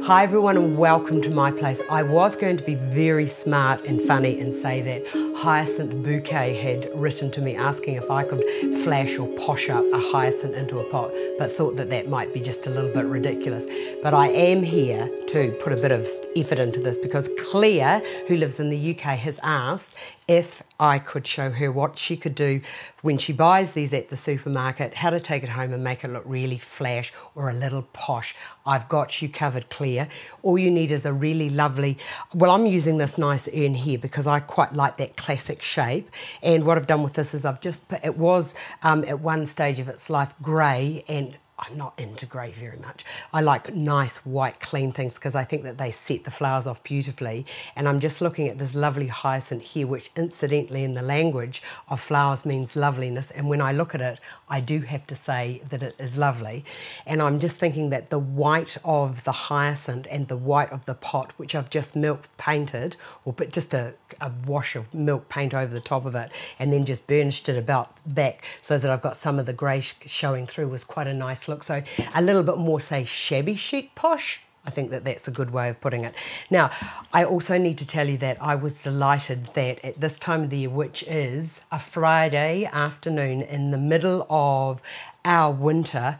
Hi everyone and welcome to my place. I was going to be very smart and funny and say that Hyacinth Bouquet had written to me asking if I could flash or posh up a hyacinth into a pot, but thought that that might be just a little bit ridiculous. But I am here to put a bit of effort into this because Claire, who lives in the UK, has asked if I could show her what she could do when she buys these at the supermarket, how to take it home and make it look really flash or a little posh. I've got you covered, Claire. All you need is a really lovely, well, I'm using this nice urn here because I quite like that classic shape. And what I've done with this is I've just put, it was at one stage of its life grey, and I'm not into grey very much. I like nice white clean things because I think that they set the flowers off beautifully. And I'm just looking at this lovely hyacinth here, which incidentally in the language of flowers means loveliness. And when I look at it, I do have to say that it is lovely. And I'm just thinking that the white of the hyacinth and the white of the pot, which I've just milk painted, or put just a wash of milk paint over the top of it, and then just burnished it about back so that I've got some of the grey showing through, was quite a nice look. So a little bit more, say, shabby chic posh. I think that that's a good way of putting it. Now, I also need to tell you that I was delighted that at this time of the year, which is a Friday afternoon in the middle of our winter,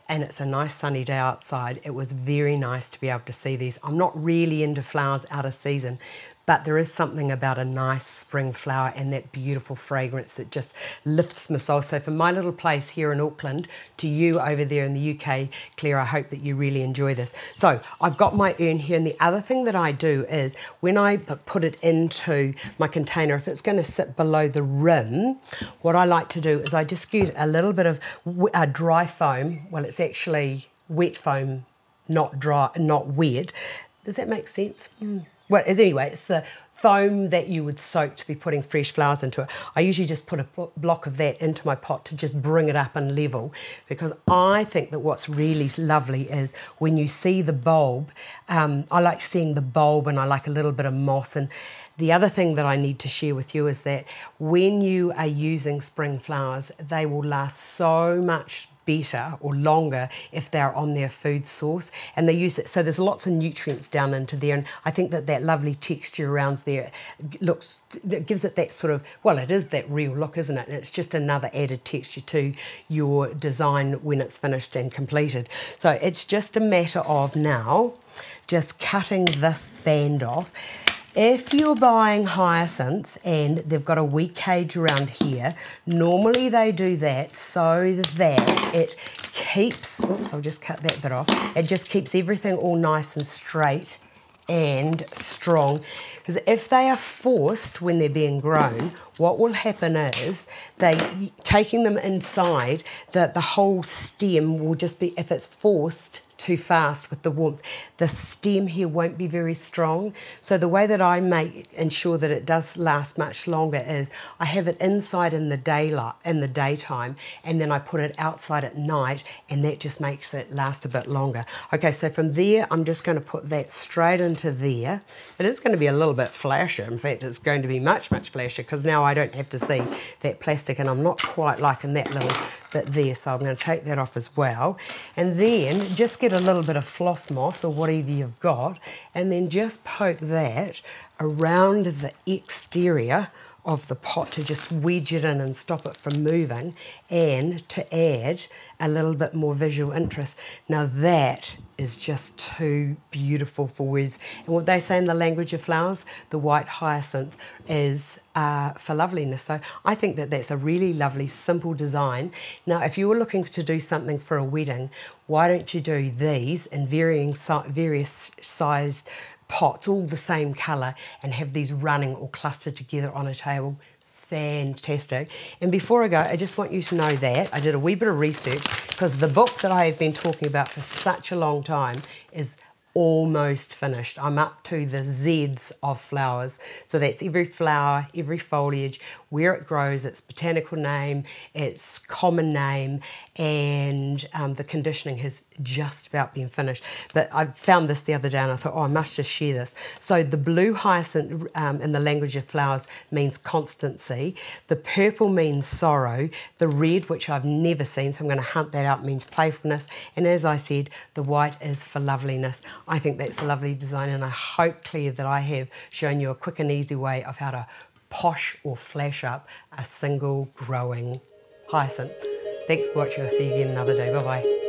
and it's a nice sunny day outside, it was very nice to be able to see these. I'm not really into flowers out of season, but there is something about a nice spring flower and that beautiful fragrance that just lifts my soul. So from my little place here in Auckland to you over there in the UK, Claire, I hope that you really enjoy this. So I've got my urn here, and the other thing that I do is when I put it into my container, if it's going to sit below the rim, what I like to do is I just get a little bit of dry foam. Well, it's actually wet foam, not dry, not wet. Does that make sense? Well, anyway, it's the foam that you would soak to be putting fresh flowers into it. I usually just put a block of that into my pot to just bring it up and level, because I think that what's really lovely is when you see the bulb. I like seeing the bulb, and I like a little bit of moss. And the other thing that I need to share with you is that when you are using spring flowers, they will last so much better or longer if they're on their food source, and they use it, so there's lots of nutrients down into there, and I think that that lovely texture around there looks, it gives it that sort of, well, it is that real look, isn't it? And it's just another added texture to your design when it's finished and completed. So it's just a matter of now just cutting this band off. If you're buying hyacinths and they've got a wee cage around here, normally they do that so that it keeps, oops, I'll just cut that bit off, it just keeps everything all nice and straight and strong. Because if they are forced when they're being grown, what will happen is taking them inside, the whole stem will just be, if it's forced too fast with the warmth, the stem here won't be very strong. So the way that I ensure that it does last much longer is I have it inside in the daytime, and then I put it outside at night, and that just makes it last a bit longer. Okay, so from there, I'm just going to put that straight into there. It is going to be a little bit flashier. In fact, it's going to be much, much flashier, because now I don't have to see that plastic, and I'm not quite liking that little bit there, so I'm going to take that off as well. And then just get a little bit of floss moss or whatever you've got, and then just poke that around the exterior of the pot to just wedge it in and stop it from moving, and to add a little bit more visual interest. Now that is just too beautiful for words. And what they say in the language of flowers, the white hyacinth is for loveliness. So I think that that's a really lovely, simple design. Now, if you were looking to do something for a wedding, why don't you do these in various sized pots, all the same colour, and have these running or clustered together on a table. Fantastic. And before I go, I just want you to know that I did a wee bit of research, because the book that I have been talking about for such a long time is almost finished. I'm up to the Z's of flowers. So that's every flower, every foliage, where it grows, its botanical name, its common name, and the conditioning has just about been finished. But I found this the other day and I thought, oh, I must just share this. So the blue hyacinth in the language of flowers means constancy. The purple means sorrow. The red, which I've never seen, so I'm going to hunt that out, means playfulness. And as I said, the white is for loveliness. I think that's a lovely design, and I hope, Claire, that I have shown you a quick and easy way of how to posh or flash up a single growing hyacinth. Thanks for watching. I'll see you again another day. Bye-bye.